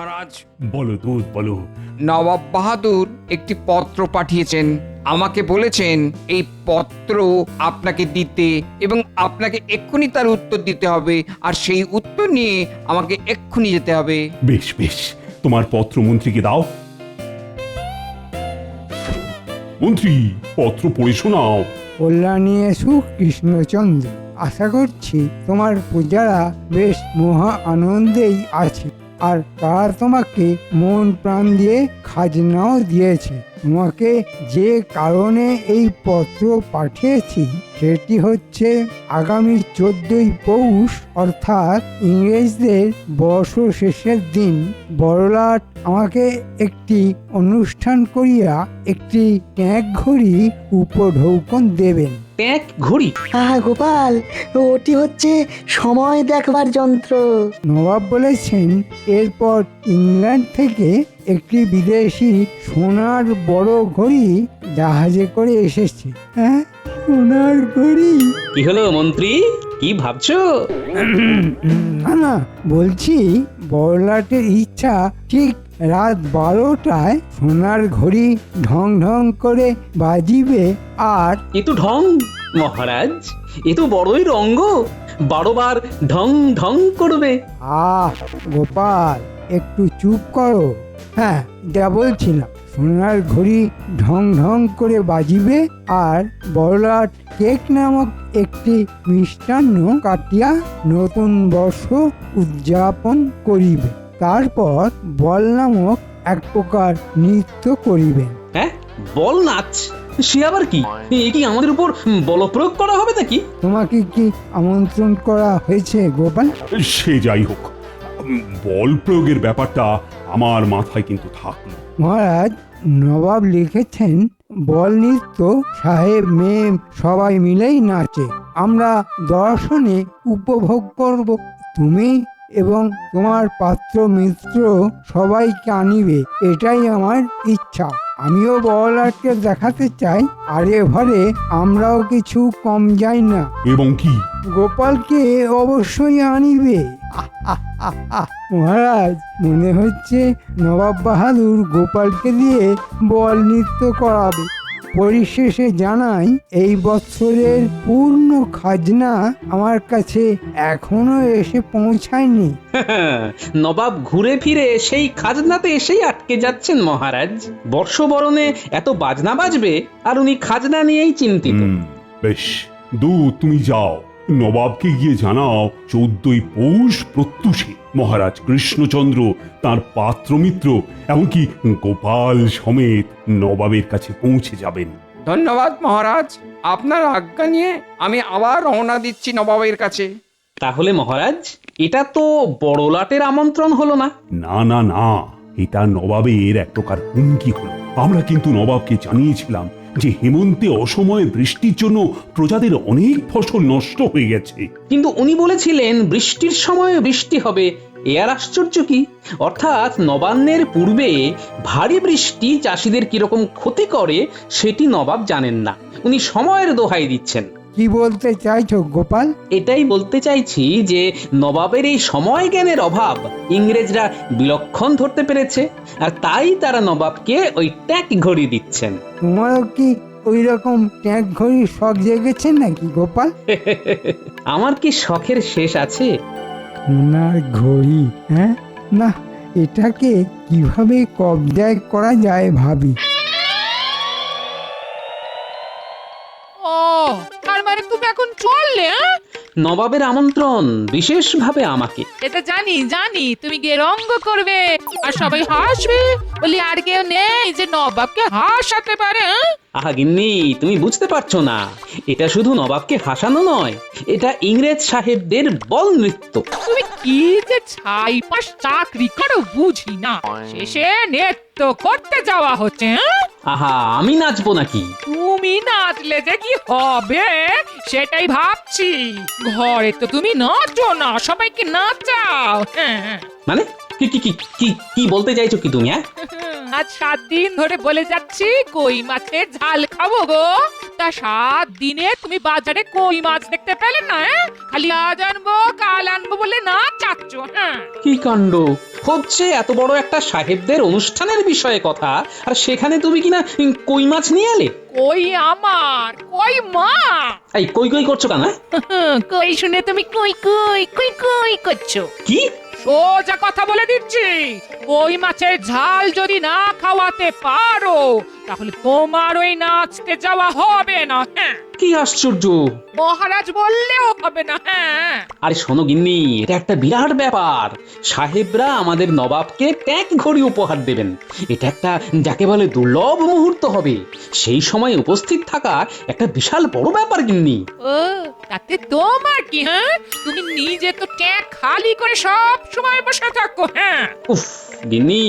মহারাজ, বলো দূত বলো। নবাব বাহাদুর একটি পত্র পাঠিয়েছেন। আমাকে বলেছেন এই পত্র আপনাকে দিতে এবং আপনাকে এক্ষুনি তার উত্তর দিতে হবে, আর সেই উত্তর নিয়ে আমাকে এক্ষুনি যেতে হবে। বেশ বেশ, তোমার পত্র মন্ত্রীকে দাও। মন্ত্রী, পত্র পড়ে শোনাও। কল্যাণী এসু কৃষ্ণচন্দ্র, আশা করছি তোমার প্রজারা বেশ মহা আনন্দেই আছে, আর তারা তোমাকে মন প্রাণ দিয়ে খাজনাও দিয়েছে। তোমাকে যে কারণে এই পত্র পাঠিয়েছি সেটি হচ্ছে আগামী 14ই পৌষ অর্থাৎ ইংরেজদের বর্ষ শেষের দিন বড়লাট আমাকে একটি অনুষ্ঠান করিয়া একটি ট্যাঁক ঘড়ি উপঢৌকন দেবেন। ট্যাঁক ঘড়ি? হ্যাঁ গোপাল, ওটি হচ্ছে সময় দেখবার যন্ত্র। নবাব বলেছেন এরপর ইংল্যান্ড থেকে একটি বিদেশি সোনার বড় ঘড়ি জাহাজে করে এসেছে। হ্যাঁ, সোনার ঘড়ি? কি হলো মন্ত্রী, কি ভাবছো? না না, বলছি বড়লাটের ইচ্ছা ঠিক রাত 12টায় সোনার ঘড়ি ঢং ঢং করে বাজিবে। আর এ তো ঢং মহারাজ, এ তো বড়ই রঙ্গ, 12 বার ঢং ঢং করবে। আহ গোপাল, একটু চুপ করো। হ্যাঁ, যা বলছিলাম, সোনার ঘড়ি ঢং ঢং করে বাজিবে আর বড়লাট কেক নামক একটি মিষ্টান্ন কাটিয়া নতুন বর্ষ উদযাপন করিবে। তারপর বল নামক এক প্রকার নৃত্য করিবেন। হ্যাঁ, বল নাচ? সে আবার কি? এ কি আমাদের উপর বল প্রয়োগ করা হবে নাকি? তোমাকে কি আমন্ত্রণ করা হয়েছে গোপাল? সে যাই হোক, বল প্রয়োগের ব্যাপারটা আমার মাথায় কিন্তু থাকলো। মহারাজ, নবাব লিখেছেন বল নৃত্য সাহেব মেয়ে সবাই মিলেই নাচে, আমরা দর্শনে উপভোগ করব। তুমি এবং তোমার পাত্র মিত্র সবাইকে আনিবে, এটাই আমার ইচ্ছা। আমিও বড়লাটকে দেখাতে চাই আরে ঘরে আমরাও কিছু কম যাই না। এবং কি? গোপালকে অবশ্যই আনিবে। মহারাজ, মনে হচ্ছে নবাব বাহাদুর গোপালকে দিয়ে বল নৃত্য করাবে। পরিশেষে জানাই, এই বছরের পূর্ণ খাজনা আমার কাছে এখনো এসে পৌঁছায়নি। নবাব ঘুরে ফিরে সেই খাজনাতে এসেই আটকে যাচ্ছেন মহারাজ। বর্ষবরণে এত বাজনা বাজবে আর উনি খাজনা নিয়েই চিন্তিত। বেশ, দূত তুমি যাও, নবাবকে গিয়ে জানাও 14ই পৌষ প্রত্যুষে মহারাজ কৃষ্ণচন্দ্র তার পাত্রমিত্র এমনকি গোপাল সমেত নবাবের কাছে পৌঁছে যাবেন। ধন্যবাদ মহারাজ, আপনার আজ্ঞা নিয়ে আমি আবার রওনা দিচ্ছি নবাবের কাছে। তাহলে মহারাজ, এটা তো বড়লাটের আমন্ত্রণ হলো না? না না না, এটা নবাবের এক প্রকার হুমকি হলো। আমরা কিন্তু নবাবকে জানিয়েছিলাম যে হেমন্তে অসময়ে বৃষ্টির জন্য প্রজাদের অনেক ফসল নষ্ট হয়ে গেছে। কিন্তু উনি বলেছিলেন বৃষ্টির সময় বৃষ্টি হবে। এ আর আশ্চর্য কি? অর্থাৎ নবান্নের পূর্বে ভারী বৃষ্টি চাষিদের কিরকম ক্ষতি করে সেটি নবাব জানেন না, উনি সময়ের দোহাই দিচ্ছেন। কি বলতে চাইছো গোপাল? এটাই বলতে চাইছি যে নবাবের এই সময় জ্ঞানের অভাব ইংরেজরা বিলক্ষণ ধরতে পেরেছে, আর তাই তারা নবাবকে ওই ট্যাঁক ঘড়ি দিচ্ছেন। তোমারও কি ওই রকম ট্যাঁক ঘড়ির শখ জেগেছে নাকি গোপাল? আমার কি শখের শেষ আছে? সোনার ঘড়ি? হ্যাঁ, না, এটাকে কিভাবে কবজায় করা যায় ভাবি। ও, তার মানে তুমি এখন চললে? হ্যাঁ, নবাবের আমন্ত্রণ বিশেষভাবে আমাকে। এটা জানি জানি, তুমি গিয়ে রঙ্গ করবে আর সবাই হাসবে বলি আর কেউ নেই যে নবাবকে হাসাতে পারে। হ্যাঁ? আহা গিন্নি, তুমি বুঝতে পারছো না, এটা শুধু নবাবকে হাসানো নয়, এটা ইংরেজ সাহেবদের বল নৃত্য। তুমি কি যে ছাইপাশ চাকরি করো বুঝি না, শেষে নৃত্য করতে যাওয়া হচ্ছে। হ্যাঁ? আহা, আমি নাচবো নাকি? তুমি নাচলে যে কি হবে সেটাই ভাবছি। ঘরে তো তুমি নাচো না, সবাইকে নাচাও। হ্যাঁ, মানে কি কি কি কি কি বলতে চাইছো কি তুমি? হ্যাঁ, আজ 7 দিন ধরে বলে যাচ্ছি কই মাছের ঝাল খাবো গো, গোটা 7 দিনে তুমি বাজারে কই মাছ দেখতে পেলে না? খালি আজ আনবো কাল আনবো বলে না চাচ্ছ। হ্যাঁ, কি কাণ্ড হচ্ছে! এত বড় একটা সাহেবদের অনুষ্ঠানের বিষয়ে কথা, আর সেখানে তুমি কিনা কই মাছ নিয়ে এলে। কই আমার, কই মা। এই কই কই করছো কেন? কই শুনে তুমি কই কই কই কই করছো? কি? সোজা কথা বলে দিচ্ছি, কই মাছের ঝাল যদি না খাওয়াতে পারো তাহলে তোমার ওই নাচতে যাওয়া হবে না। হ্যাঁ, কি আশ্চর্য! মহারাজ বললেও হবে না। হ্যাঁ, আরে শোনো গিন্নি, এটা একটা বিরাট ব্যাপার। সাহেবরা আমাদের নবাবকে ট্যাগ ঘড়ি উপহার দেবেন। এটা একটা যাকে বলে দুর্লভ মুহূর্ত হবে। সেই সময় উপস্থিত থাকা একটা বিশাল বড় ব্যাপার গিন্নি। ও তাতে তোমার কি? হ্যাঁ, তুমি নিজে তো ট্যাগ খালি করে সব সময় বসে থাকো। হ্যাঁ, উফ গিন্নি,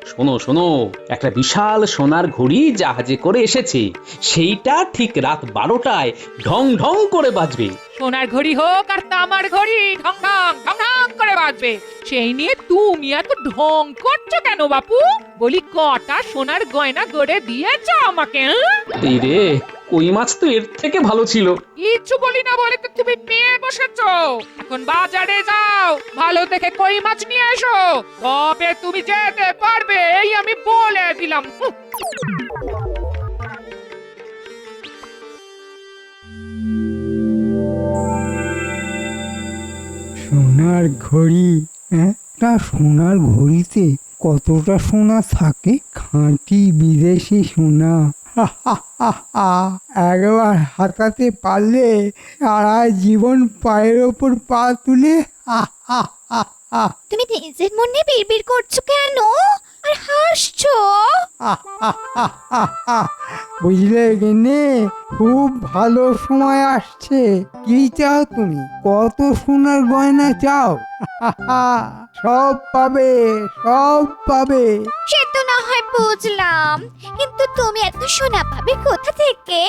শোনো শোনো, একটা বিশাল সোনার ঘড়ি জাহাজে করে এসেছে। সেইটা ঠিক রাত 12টায় ঢং ঢং করে বাজবে। সোনার ঘড়ি হোক আর তামার ঘড়ি, ঢং ঢং ঢং ঢং করে বাজবে। সেই নিয়ে তুমি এত ঢং করছো কেন বাপু? বলি কটা সোনার গয়না গড়ে দিয়েছ আমাকে? এই রে, কই মাছ তো এর থেকে ভালো ছিল। কিচ্ছু বলি না বলে তো তুমি পেয়ে বসেছো। এখন বাজারে যাও, ভালো দেখে কই মাছ নিয়ে এসো, তবে তুমি যেতে পারবে, এই আমি বলে দিলাম। সোনার ঘড়ি, হ্যাঁ? তা সোনার ঘড়িতে কতটা সোনা থাকে? খাঁটি বিদেশি সোনা। একবার হাতাতে পারলে সারা জীবন পায়ের ওপর পা তুলে তুমি নিজের মনে বিড়বিড় করছো কেন আর হাসছো? বুঝলে গেনে, খুব ভালো সময় আসছে। কি চাও তুমি? কত সোনার গয়না চাও? সব পাবে, সব পাবে। সে তো না হয় বুঝলাম, কিন্তু তুমি এত সোনা পাবে কোথা থেকে?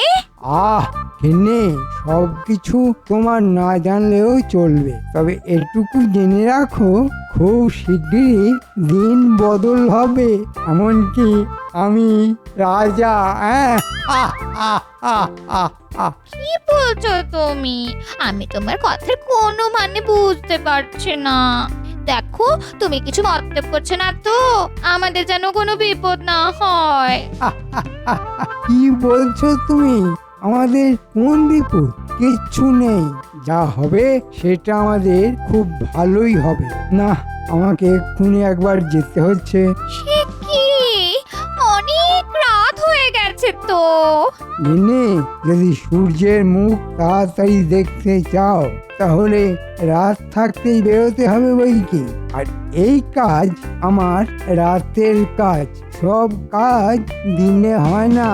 গেনে, সব কিছু তোমার না জানলেও চলবে, তবে এটুকু জেনে রাখো, খুব শিগগিরই দিন বদল হবে। এমনকি আমি রাজা। কি বলছো তুমি? আমি তোমার কথার কোনো মানে বুঝতে পারছি না। দেখো, তুমি কিছু মতলব করছো না তো? আমাদের যেন কোনো বিপদ না হয়। কি বলছো তুমি? আমাদের কোন বিপদ? কিচ্ছু নেই। যা হবে সেটা আমাদের খুব ভালোই হবে। না, আমাকে এক্ষুনি একবার যেতে হচ্ছে। সে কি? অনেক রাত হয়ে গেছে তো। গিন্নি, যদি সূর্যের মুখ তাড়াতাড়ি দেখতে চাও তাহলে রাত থাকতেই বেরোতে হবে বই কি। আর এই কাজ আমার রাতের কাজ, সব কাজ দিনে হয় না।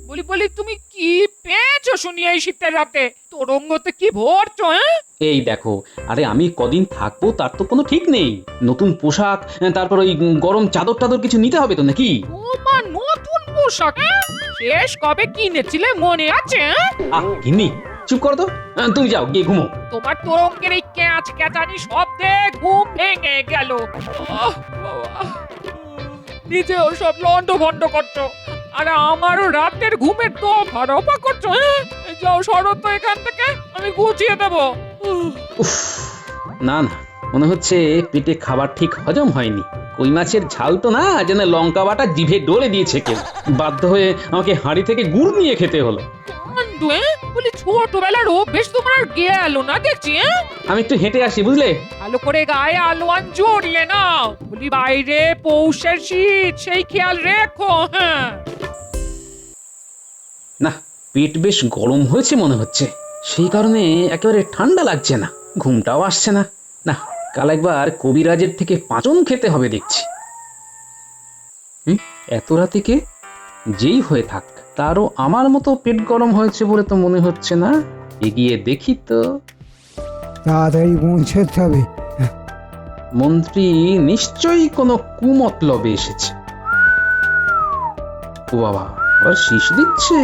বলি বলি তুমি কি পেয়েছো শুনি এই শীতের রাতে? তোরঙ্গতে কি ভরছো? হ্যাঁ, এই দেখো, আরে আমি কদিন থাকবো তার তো কোনো ঠিক নেই। নতুন পোশাক, তারপর ওই গরম চাদর টাদর কিছু নিতে হবে তো নাকি? তোমার নতুন পোশাক? হ্যাঁ? শেষ কবে কিনেছিলে মনে আছে? হ্যাঁ? গিন্নি, চুপ করো তো। তুমি যাও, গিয়ে ঘুমো। তোমার তোরঙ্গের এই ক্যাচ ক্যাচানি শব্দে ঘুম ভেঙে গেল। নিজেও সব লন্ড ভন্ড করছো, আর আমারও রাতের ঘুমের তো ভারপা করছো। হ্যাঁ, যাও সরো তো এখান থেকে, আমি গুছিয়ে দেবো। উফ, না না, মনে হচ্ছে পেটে খাবার ঠিক হজম হয়নি। কই মাছের ঝাল তো না, যেন লঙ্কা বাটা জিভে ডলে দিয়েছে কেউ। বাধ্য হয়ে আমাকে হাঁড়ি থেকে গুড় নিয়ে খেতে হলো। কাণ্ড, হ্যাঁ? বলি ছোটবেলার অভ্যেস তোমার আর গেল না দেখছি। হ্যাঁ, আমি একটু হেঁটে আসি, বুঝলে? ভালো করে গায়ে আলোয়ান জড়িয়ে নাও। বলি বাইরে পৌষের শীত, সেই খেয়াল রেখো। হ্যাঁ, না, পেট বেশ গরম হয়েছে মনে হচ্ছে, সেই কারণে একেবারে ঠান্ডা লাগছে না, ঘুমটাও আসছে না। না, কাল একবার কবিরাজের থেকে পাঁচন খেতে হবে দেখছি। এত রাতে কে? যেই হয়ে থাক, তারও আমার মতো পেট গরম হয়েছে বলে তো মনে হচ্ছে না। এগিয়ে দেখি তো। তাড়াতাড়ি পৌঁছতে হবে। মন্ত্রী নিশ্চয়ই কোনো কুমতলবে এসেছে। ও বাবা, আবার শীষ দিচ্ছে।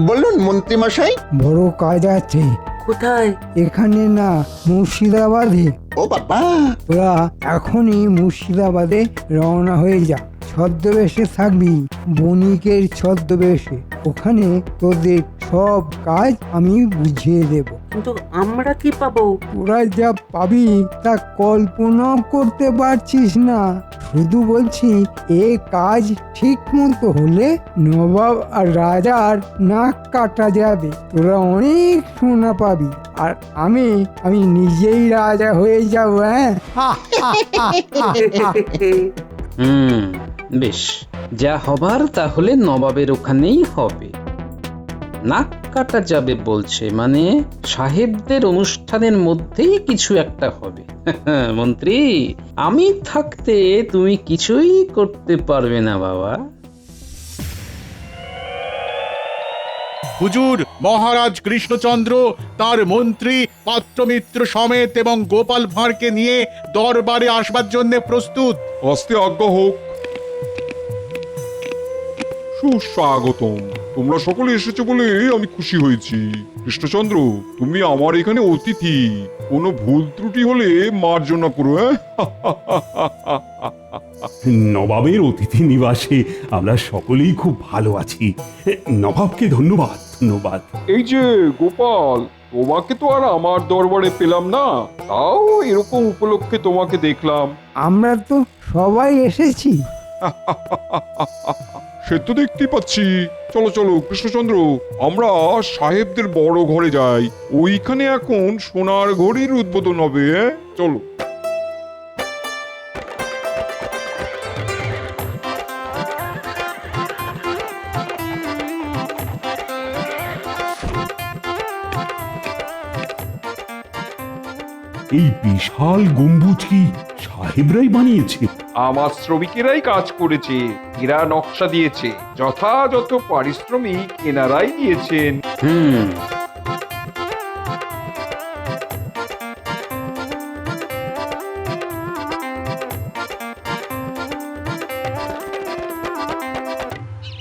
বলুন মন্ত্রী মশাই। বড় কাজ আছে। কোথায়? এখানে না, মুর্শিদাবাদে। ও বাবা, তোরা এখনই মুর্শিদাবাদে রওনা হয়ে যা। ছদ্মবেশে থাকবি, বণিকের ছদ্মবেশে। ওখানে তোদের সব কাজ আমি বুঝিয়ে দেব। কিন্তু আমরা কি পাবো? তোরা যা পাবি তা কল্পনাও করতে পারছিস না। শুধু বলছি, এ কাজ ঠিক মতো হলে নবাব আর রাজার নাক কাটা যাবে। তোরা অনেক সোনা পাবি, আর আমি নিজেই রাজা হয়ে যাব। হ্যাঁ, বেশ, যা হবার তাহলে নবাবের ওখানেই হবে। নাক কাটা যাবে বলছে, মানে সাহেবদের অনুষ্ঠানের মধ্যেই কিছু একটা হবে। মন্ত্রী, আমি থাকতে তুমি কিছুই করতে পারবে না বাবা। হুজুর, মহারাজ কৃষ্ণচন্দ্র তার মন্ত্রী পাত্রমিত্র সমেত এবং গোপাল ভাঁড়কে নিয়ে দরবারে আসবার জন্য প্রস্তুত। আস্তে আজ্ঞা হোক। সুস্বাগতম। তোমরা সকলে এসেছো বলে আমি খুশি হয়েছি। কৃষ্ণচন্দ্র, তুমি আমার এখানে অতিথি। কোনো ভুল ত্রুটি হলে মার্জনা করো। নবাবের অতিথি নিবাসে আমরা সকলেই খুব ভালো আছি। নবাবকে ধন্যবাদ, ধন্যবাদ। এই যে গোপাল, তোমাকে তো আর আমার দরবারে পেলাম না, তাও এরকম উপলক্ষে তোমাকে দেখলাম। আমরা তো সবাই এসেছি। সে তো দেখতেই পাচ্ছি। চলো চলো কৃষ্ণচন্দ্র, আমরা সাহেবদের বড় ঘরে যাই। ওইখানে এখন সোনার ঘড়ির উদ্বোধন হবে। চলো। এই বিশাল গম্বুজ কি সাহেবরাই বানিয়েছে? আমার শ্রমিকেরাই কাজ করেছে, এরা নকশা দিয়েছে, যথাযথ পারিশ্রমিক এনারাই দিয়েছেন।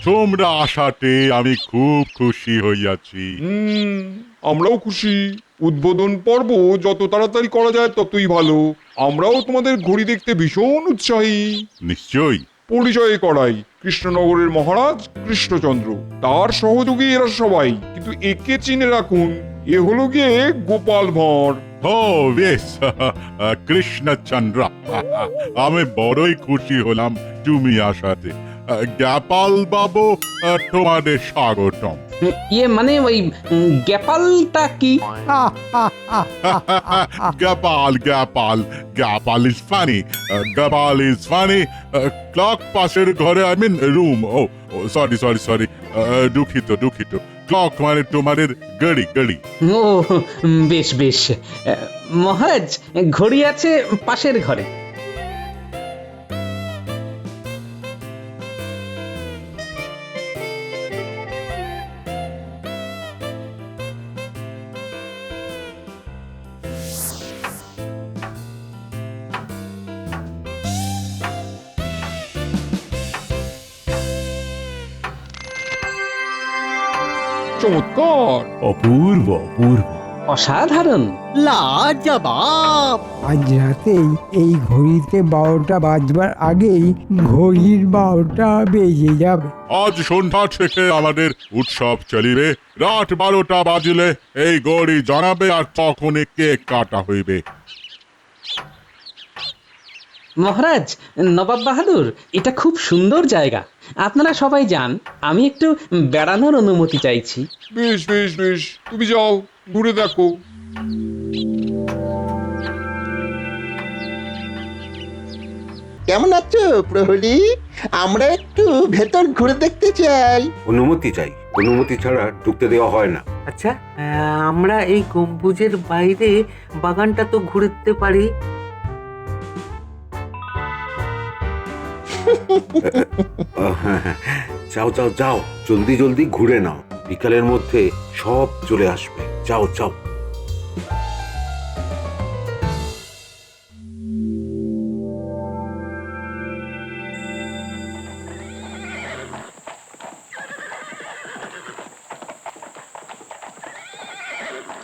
তোমরা আসাতে আমি খুব খুশি হইয়াছি। আমরাও খুশি। উদ্বোধন পর্ব যত তাড়াতাড়ি করা যায় ততই ভালো। আমরাও তোমাদের ঘড়ি দেখতে ভীষণ উৎসাহী। নিশ্চয়ই। পরিচয় করাই, কৃষ্ণনগরের মহারাজ কৃষ্ণচন্দ্র, তার সহযোগী এরা সবাই। কিন্তু একে চিনে রাখুন, এ হলো গিয়ে গোপাল ভাঁড়। ও বেশ, কৃষ্ণচন্দ্র, আমি বড়ই খুশি হলাম তুমি আসাতে। গোপাল বাবু, তোমাদের স্বাগতম। ইয়ে মানে ওই গ্যাপালটা কি? Gopal Gopal Gopal is funny. Gopal is funny. Clock পাশের ঘরে, I mean room. Oh sorry sorry sorry, দুঃখিত দুঃখিত। ক্লক মানে তোমাদের ঘড়ি ঘড়ি। ও বেশ বেশ। মহারাজ, ঘড়ি আছে পাশের ঘরে। চমৎকার, অপূর্ব অপূর্ব। অসাধারণ। লাজবাব। আজ রাতেই এই ঘড়িতে 12টা বাজবার আগেই ঘড়ির 12টা বেজে যাবে। আজ সন্ধ্যা থেকে আমাদের উৎসব চলিবে। রাত 12টা বাজিলে এই গড়ি জানাবে, আর তখনই কেক কাটা হইবে। মহারাজ, নবাব বাহাদুর, এটা খুব সুন্দর জায়গা। আপনারা সবাই যান, আমি একটু বেড়ানোর অনুমতি চাইছি। বেশ বেশ বেশ, তুমি যাও, ঘুরে দেখো। কেমন আছো প্রহরী? আমরা একটু ভেতর ঘুরে দেখতে চাই। অনুমতি চাই, অনুমতি ছাড়া ঢুকতে দেওয়া হয় না। আচ্ছা, আমরা এই গম্বুজের বাইরে বাগানটা তো ঘুরতে পারি। যাও যাও যাও, জলদি জলদি ঘুরে নাও, বিকালের মধ্যে সব চলে আসবে। যাও যাও।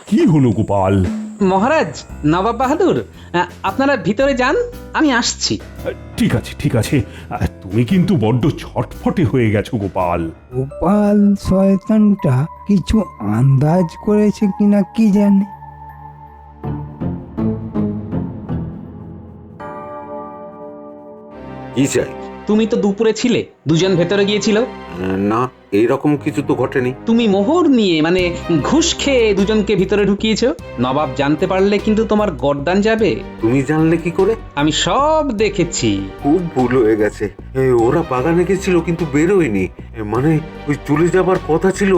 কি হলো গোপাল? মহারাজ, নবাব বাহাদুর, আপনারা ভিতরে যান, আমি আসছি। ঠিক আছে ঠিক আছে, তুমি কিন্তু বড্ড ছটফটে হয়ে গেছো গোপাল। গোপাল শয়তানটা কিছু আন্দাজ করেছে কিনা কি জানে। কি চাই? তুমি তো দুপুরে ছিলে, দুজন ভেতরে গিয়েছিল। না, এইরকম কিছু তো ঘটেনি। তুমি মোহর নিয়ে মানে ঘুষ খেয়ে দুজনকে ভিতরে ঢুকিয়েছো। নবাব জানতে পারলে কিন্তু তোমার গর্দান যাবে। তুমি জানলে কি করে? আমি সব দেখেছি। খুব ভুল হয়ে গেছে। ওরা বাগানে গেছিল কিন্তু বেরোয়নি। মানে ওই চলে যাবার কথা ছিল,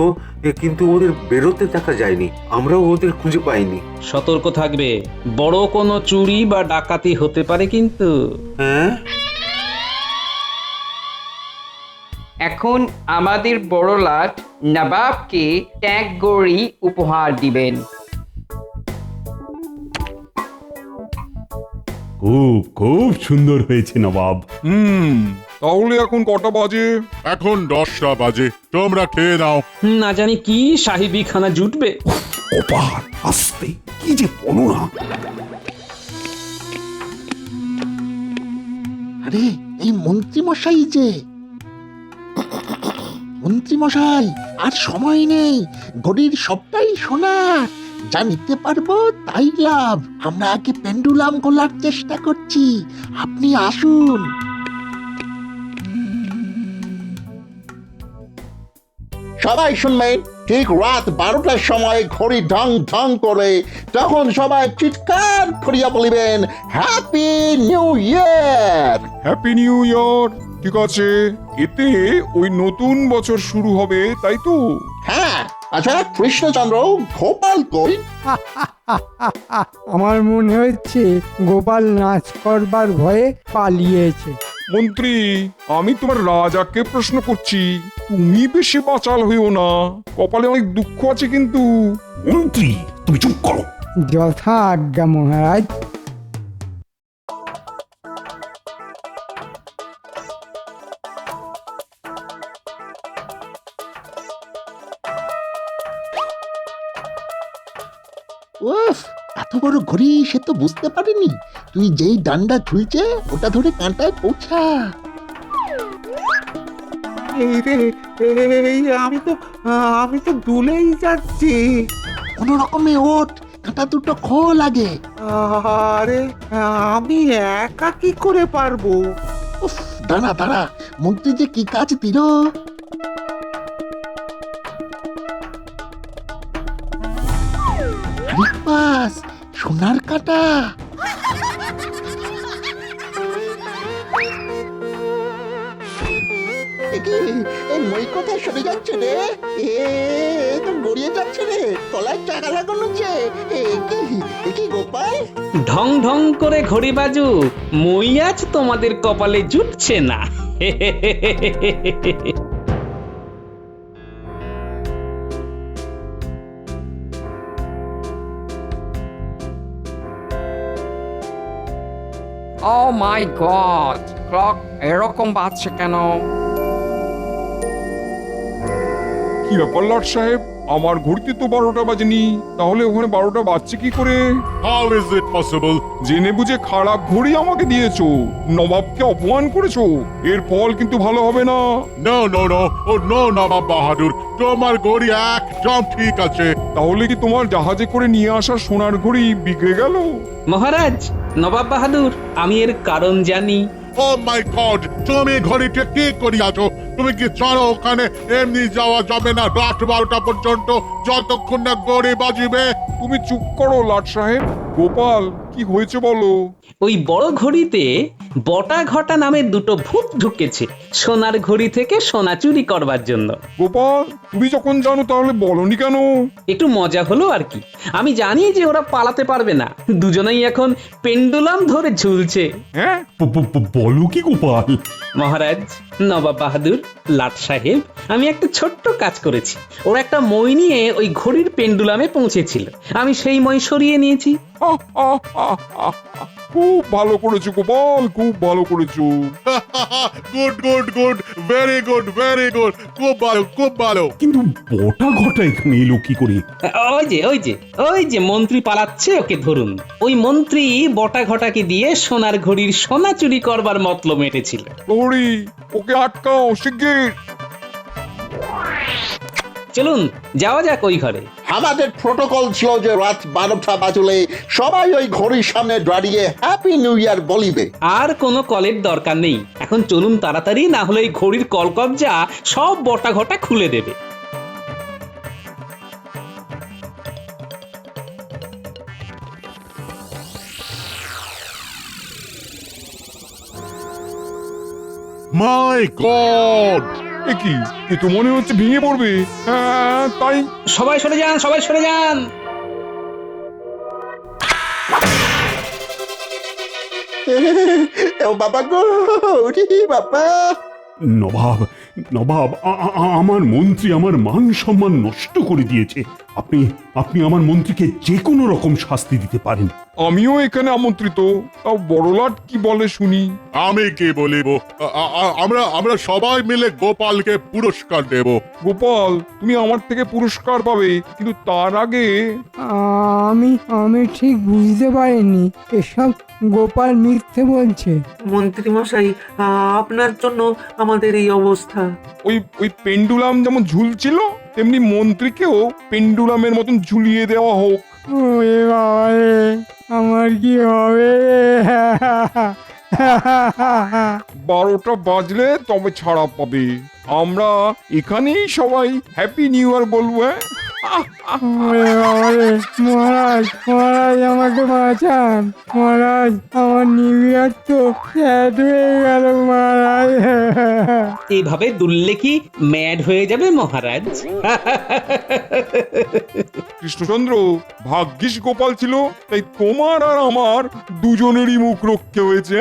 কিন্তু ওদের বেরোতে দেখা যায়নি। আমরাও ওদের খুঁজে পাইনি। সতর্ক থাকবে, বড় কোনো চুরি বা ডাকাতি হতে পারে কিন্তু। হ্যাঁ, এখন আমাদের বড় লাট নবাবকে ট্যাগ গড়ি উপহার দিবেন। খুব খুব সুন্দর হয়েছে নবাব। তাহলে এখন কটা বাজে? এখন 10টা বাজে, তোমরা খেয়ে নাও। না জানি কি সাহিবি খানা জুটবে। গোপাল আস্তে, কি যে বলো না। আরে এই মন্ত্রী মশাই যে, মন্ত্রী মশাই আর সময় নেই, ঘড়ির সবটাই সোনার, যা নিতে পারবো তাই লাভ। আমরা আগে পেন্ডুলাম খোলার চেষ্টা করছি, আপনি আসুন। সবাই শুনবেন, ঠিক রাত 12টার সময় ঘড়ি ঢং ঢং করে, তখন সবাই চিৎকার করিয়া বলিবেন, happy new year. Happy new year. ঠিক আছে, এতে ওই নতুন বছর শুরু হবে, তাই তো? হ্যাঁ, আচ্ছা কৃষ্ণচন্দ্র, গোপাল কই? আমার মনে হচ্ছে গোপাল নাচ করবার ভয়ে পালিয়েছে। মন্ত্রী, আমি তোমার রাজাকে প্রশ্ন করছি, তুমি বেশি বাচাল হইও না, কপালে অনেক দুঃখ আছে কিন্তু। মন্ত্রী তুমি চুপ করো। যথা আজ্ঞা মহারাজ। উফ, এত বড় ঘড়ি সে তো বুঝতে পারেনি। তুই যেই ডান্ডা ঝুলছে ওটা ধরে কাঁটায় পৌঁছা। আমি তো দুলেই যাচ্ছি। কোন রকমে ওঠ, কাঁটা দুটো খোল আগে। আরে আমি একা কি করে পারবো? উফ, দাঁড়া দাঁড়া, মন্ত্রী যে কি কাজ দিল। বাস, সোনার কাঁটা। মই কোথায় সরে যাচ্ছে রে? তো গড়িয়ে যাচ্ছে রে, তলায় চাকা লাগানো যে। কি গোপাল? ঢং ঢং করে ঘড়ি বাজু, মই আজ তোমাদের কপালে জুটছে না। ও মাই গড, ক্লক এরকম বাজছে কেন? কি ব্যাপার লাট সাহেব, আমার ঘড়িতে তো 12টা বাজেনি, তাহলে ওখানে 12টা বাজছে কি করে? How is it possible? জেনে বুঝে খারাপ ঘড়ি আমাকে দিয়েছো, নবাবকে অপমান করেছো, এর ফল কিন্তু ভালো হবে না। No, no, no. Oh, no, নবাব বাহাদুর, তোমার ঘড়ি একদম ঠিক আছে। তাহলে কি তোমার জাহাজে করে নিয়ে আসা সোনার ঘড়ি বিগড়ে গেল? মহারাজ, নবাব বাহাদুর, আমি এর কারণ জানি। ও মাই গড, তুমি ঘড়িটা কি করিয়াছো? তুমি কি জানো ওখানে এমনি যাওয়া যাবে না রাত 12টা পর্যন্ত, যতক্ষণ না ঘড়ি বাজিবে? তুমি চুপ করো লাট সাহেব। গোপাল, কি হয়েছে বলো? ওই বড় ঘড়িতে বটা ঘটা নামে দুটো ভূত ঢুকেছে সোনার ঘড়ি থেকে সোনা চুরি করবার জন্য। গোপাল, তুমি যখন জানো তাহলে বলনি কেন? একটু মজা হলো আর কি। আমি জানি যে ওরা পালাতে পারবে না, দুজনেই এখন পেন্ডুলাম ধরে ঝুলছে। হ্যাঁ, বলো কি গোপাল? মহারাজ, নবাব বাহাদুর, লাট সাহেব, আমি একটা ছোট্ট কাজ করেছি। ওরা একটা মই নিয়ে ওই ঘড়ির পেন্ডুলামে পৌঁছেছিল, আমি সেই মই সরিয়ে নিয়েছি। খুব ভালো করেছো গোপাল, খুব ভালো করেছো। Good good good, very good very good, খুব ভালো খুব ভালো। কিন্তু বটা ঘটা এখানে এলো কি করে? ওই যে মন্ত্রী পালাচ্ছে, ওকে ধরুন। ওই মন্ত্রী বটা ঘটাকে দিয়ে সোনার ঘড়ির সোনা চুরি করবার মতলব মেটেছিল। প্রহরী, ওকে আটকাও শিগগির। চলুন যাওয়া যাক ওই ঘরে। আমাদের প্রোটোকল ছিল যে রাত 12টা বাজলে সবাই ওই ঘড়ির সামনে দাঁড়িয়ে হ্যাপি নিউ ইয়ার বলিবে। আর কোনো কলের দরকার নেই, এখন চলুন তাড়াতাড়ি, না হলে এই ঘড়ির কলকবজা সব বটা ঘটা খুলে দেবে। মাই গড! এ কি, এ তো মনে হচ্ছে ভেঙে পড়বে। হ্যাঁ তাই। সবাই সরে যান, সবাই সরে যান। ও বাবা গো, ওরে বাবা! নবাব, নবাব, আমার মন্ত্রী আমার মান সম্মান নষ্ট করে দিয়েছে। আপনি আপনি আমার মন্ত্রীকে যে কোনো রকম শাস্তি দিতে পারেন। আমিও এখানে আমন্ত্রিত, তাও বড়লাট কি বলে শুনি। আমি কি বলিব? আমরা আমরা সবাই মিলে গোপালকে পুরস্কার দেব। গোপাল, তুমি আমার থেকে পুরস্কার পাবে, কিন্তু তার আগে আমি আমি ঠিক বুঝতে পারিনি, এসব গোপাল মিথ্যে বলছে। মন্ত্রী মশাই, আপনার জন্য আমাদের এই অবস্থা। ওই পেন্ডুলাম যেমন ঝুলছিল, তেমনি মন্ত্রীকেও পেন্ডুলামের মতন ঝুলিয়ে দেওয়া হোক। ওরে বাবা রে, আমার কি হবে? 12টা বাজলে তবে ছাড়া পাবে। আমরা এখানেই সবাই হ্যাপি নিউ ইয়ার বলবো। ওরে বাবা রে, মহারাজ মহারাজ আমাকে বাঁচান মহারাজ, আমার নিউ ইয়ার তো শেষ হয়ে গেল মহারাজ। এইভাবে দুললে কি ম্যাড হয়ে যাবে মহারাজ? কৃষ্ণচন্দ্র, ভাগ্যিস গোপাল ছিল, তাই তোমার আর আমার দুজনেরই মুখ রক্ষে হয়েছে।